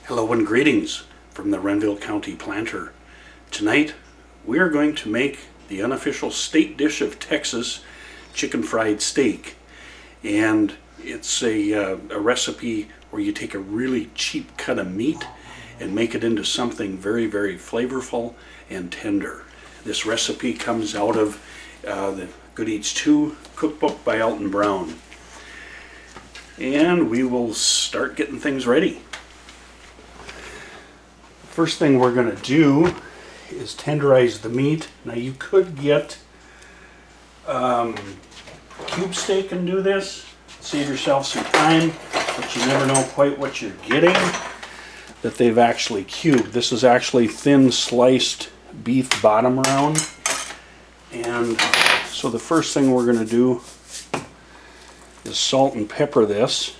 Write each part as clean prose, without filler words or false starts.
Hello and greetings from the Renville County Planter. Tonight we are going to make the unofficial state dish of Texas, chicken fried steak. And it's a recipe where you take a really cheap cut of meat and make it into something very, very flavorful and tender. This recipe comes out of the Good Eats 2 cookbook by Alton Brown. And we will start getting things ready. First thing we're going to do is tenderize the meat. Now you could get cube steak and do this. Save yourself some time, but you never know quite what you're getting that they've actually cubed. This is actually thin sliced beef bottom round. And so the first thing we're going to do is salt and pepper this.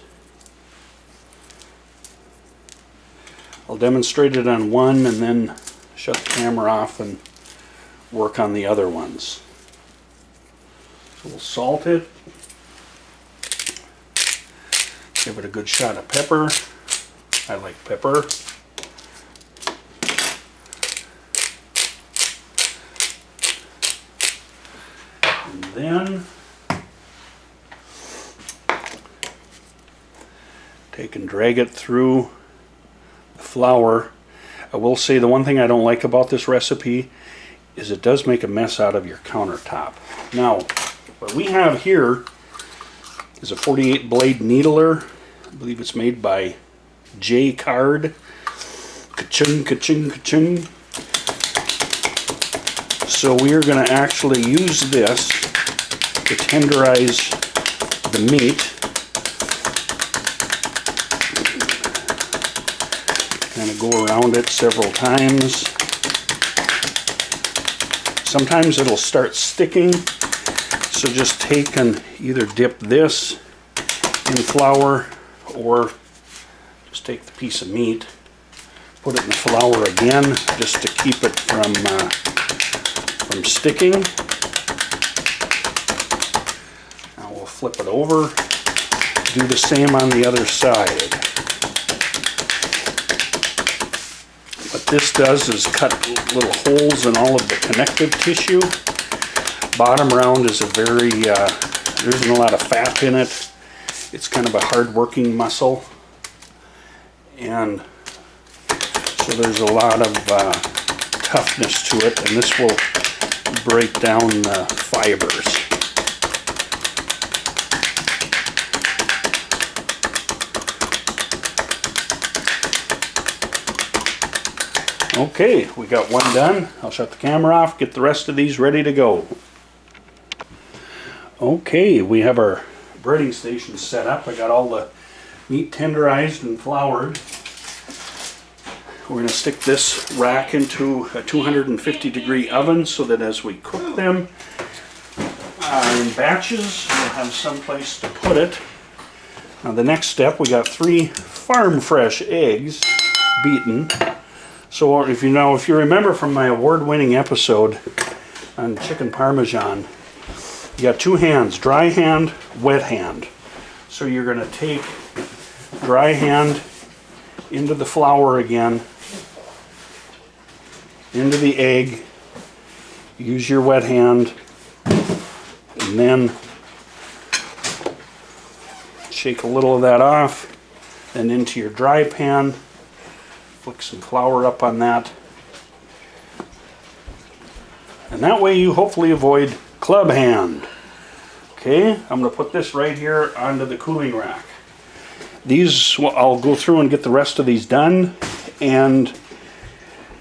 I'll demonstrate it on one and then shut the camera off and work on the other ones. So we'll salt it. Give it a good shot of pepper. I like pepper. And then take and drag it through the flour. I will say the one thing I don't like about this recipe is it does make a mess out of your countertop. Now, what we have here is a 48 blade needler. I believe it's made by J Card. Ka-chung, ka-chung, ka-chung. So we are going to actually use this to tenderize the meat. Kind of go around it several times. Sometimes it'll start sticking, so just take and either dip this in flour or just take the piece of meat, put it in the flour again just to keep it from sticking. Now we'll flip it over, do the same on the other side. What this does is cut little holes in all of the connective tissue. Bottom round is a very, there isn't a lot of fat in it. It's kind of a hard working muscle. And so there's a lot of toughness to it, and this will break down the fibers. Okay, we got one done. I'll shut the camera off, get the rest of these ready to go. Okay, we have our breading station set up. I got all the meat tenderized and floured. We're going to stick this rack into a 250 degree oven so that as we cook them in batches, we'll have some place to put it. Now the next step, we got 3 farm fresh eggs beaten. So if you remember from my award-winning episode on chicken parmesan, you got 2 hands, dry hand, wet hand. So you're going to take dry hand into the flour again, into the egg, use your wet hand, and then shake a little of that off, then into your dry pan. Flick some flour up on that. And that way you hopefully avoid club hand. Okay, I'm going to put this right here onto the cooling rack. These, I'll go through and get the rest of these done. And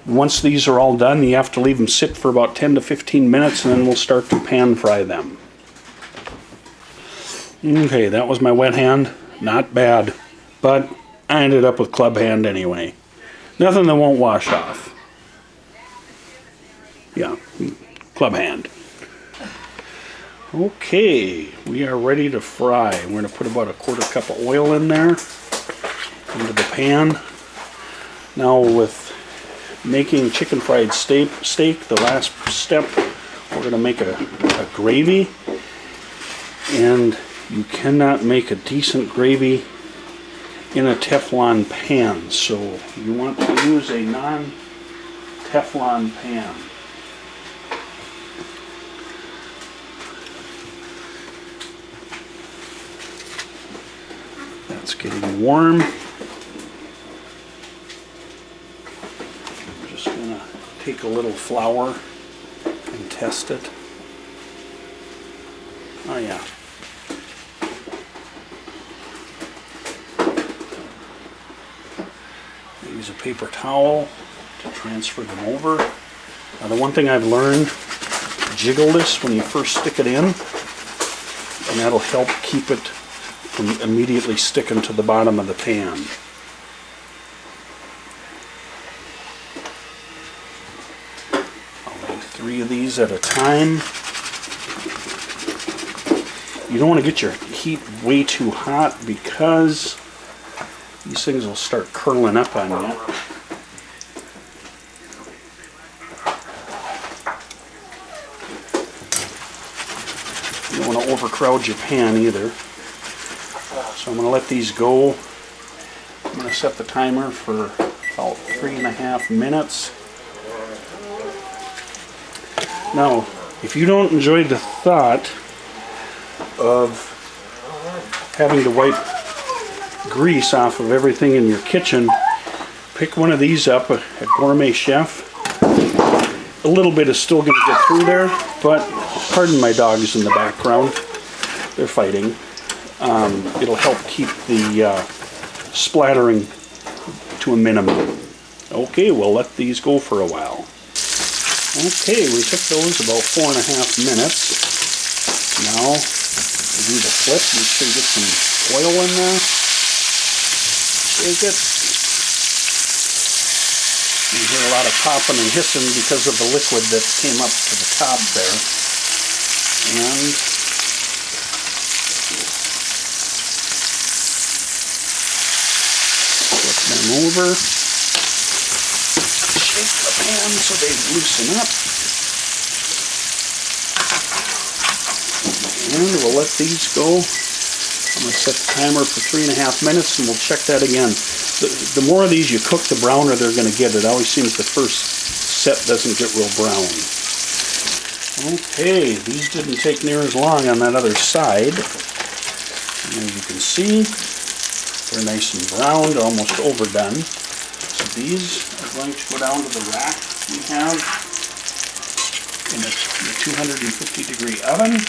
once these are all done, you have to leave them sit for about 10 to 15 minutes and then we'll start to pan fry them. Okay, that was my wet hand. Not bad, but I ended up with club hand anyway. Nothing that won't wash off. Yeah, club hand. Okay, we are ready to fry. We're going to put about a 1/4 cup of oil in there into the pan. Now with making chicken fried steak, the last step, we're going to make a gravy. And you cannot make a decent gravy in a Teflon pan. So you want to use a non-Teflon pan. That's getting warm. I'm just going to take a little flour and test it. Oh yeah. Use a paper towel to transfer them over. Now the one thing I've learned, jiggle this when you first stick it in, and that'll help keep it from immediately sticking to the bottom of the pan. I'll do 3 of these at a time. You don't want to get your heat way too hot because these things will start curling up on you. You don't want to overcrowd your pan either. So I'm going to let these go. I'm going to set the timer for about 3.5 minutes. Now, if you don't enjoy the thought of having to wipe grease off of everything in your kitchen, pick one of these up at Gourmet Chef. A little bit is still going to get through there, but pardon my dogs in the background. They're fighting. It'll help keep the splattering to a minimum. Okay, we'll let these go for a while. Okay, we took those about 4.5 minutes. Now, do the flip, make sure you get some oil in there. Shake it. You hear a lot of popping and hissing because of the liquid that came up to the top there. And flip them over. Shake the pan so they loosen up. And we'll let these go. I'm going to set the timer for 3.5 minutes and we'll check that again. The more of these you cook, the browner they're going to get. It always seems the first set doesn't get real brown. Okay, these didn't take near as long on that other side. And as you can see, they're nice and browned, almost overdone. So these are going to go down to the rack we have in a 250-degree oven.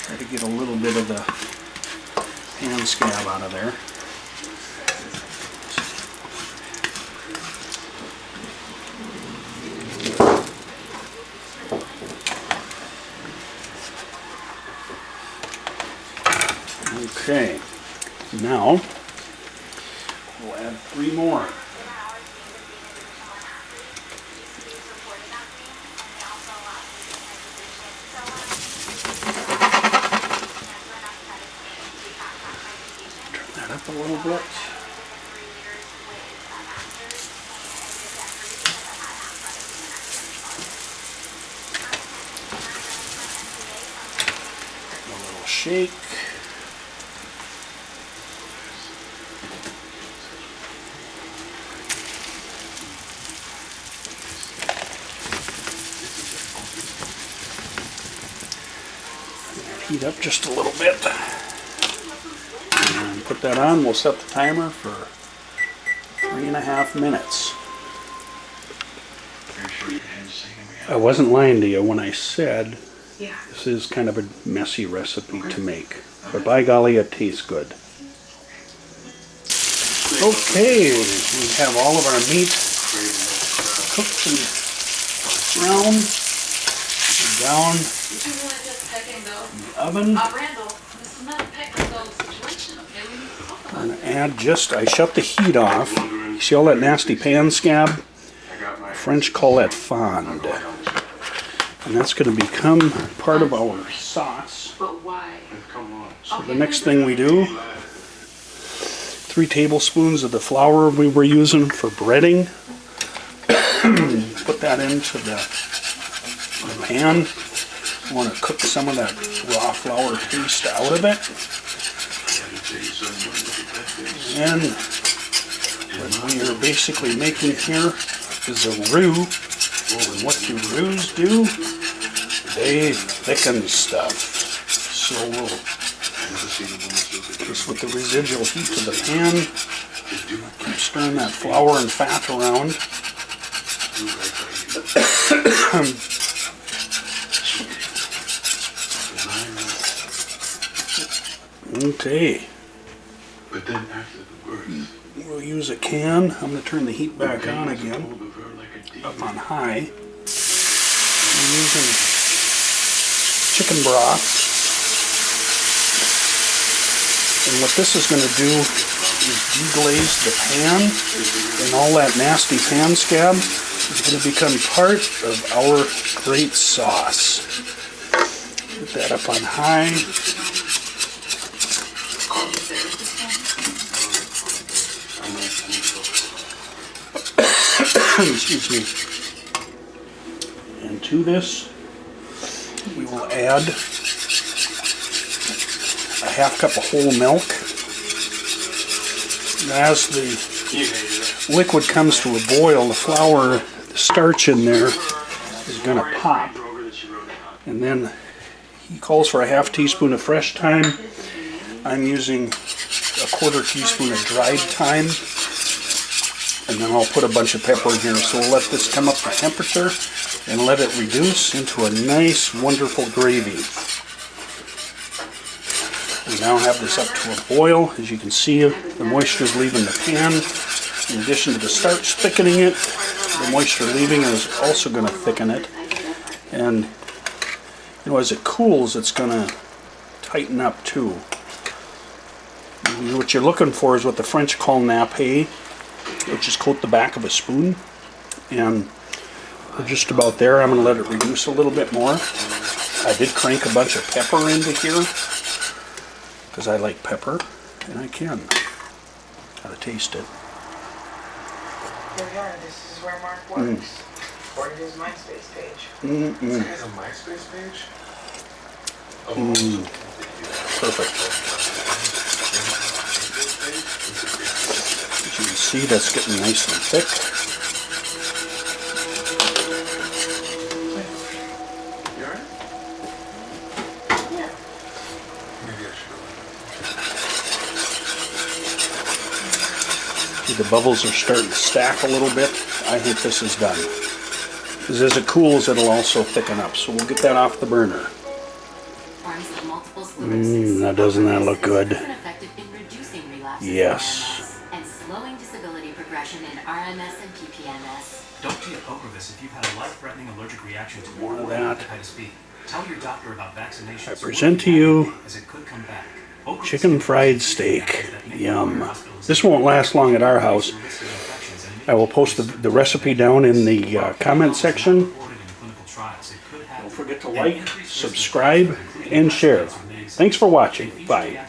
Try to get a little bit of the pan scab out of there. Okay, now we'll add 3 more. Turn that up a little bit. A little shake. Heat up just a little bit. And put that on. We'll set the timer for 3.5 minutes. I wasn't lying to you when I said this is kind of a messy recipe to make. But by golly, it tastes good. Okay, we have all of our meat cooked and browned. Down in the oven. I'm going to add I shut the heat off. You see all that nasty pan scab? French call that fond. And that's going to become part of our sauce. So the next thing we do, 3 tablespoons of the flour we were using for breading. Put that into the pan. I want to cook some of that raw flour paste out of it. And what we are basically making here is a roux. And what do roux do? They thicken stuff. So we'll just with the residual heat of the pan, keep stirring that flour and fat around. Okay. But then after the birth, we'll use a can. I'm going to turn the heat back on again, up on high. I'm using chicken broth. And what this is going to do is deglaze the pan, and all that nasty pan scab is going to become part of our great sauce. Put that up on high. Excuse me. And to this, we will add a half cup of whole milk. And as the liquid comes to a boil, the flour, the starch in there is going to pop. And then he calls for a half teaspoon of fresh thyme. I'm using a quarter teaspoon of dried thyme. And then I'll put a bunch of pepper in here. So we'll let this come up to temperature and let it reduce into a nice, wonderful gravy. We now have this up to a boil. As you can see, the moisture is leaving the pan. In addition to the starch thickening it, the moisture leaving is also going to thicken it. And you know, as it cools, it's going to tighten up too. What you're looking for is what the French call nappe, which is coat the back of a spoon. And we're just about there. I'm going to let it reduce a little bit more. I did crank a bunch of pepper into here because I like pepper, and I can. Gotta taste it. Here we are. This is where Mark works. Or his MySpace page. This has a MySpace page? Perfect. As you can see, that's getting nice and thick. You alright? Yeah. Maybe I should. See, the bubbles are starting to stack a little bit. I think this is done. Because as it cools, it'll also thicken up. So we'll get that off the burner. Now doesn't that look good? Yes. And slowing disability progression in RMS and PPMS. Don't take Ocrevus if you've had a life-threatening allergic reaction to More of that. hepatitis B. Tell your doctor about vaccinations. I present to you as it could come back. chicken fried steak. Yum. This won't last long at our house. I will post the recipe down in the comment section. Don't forget to like, subscribe, and share. Thanks for watching. Bye.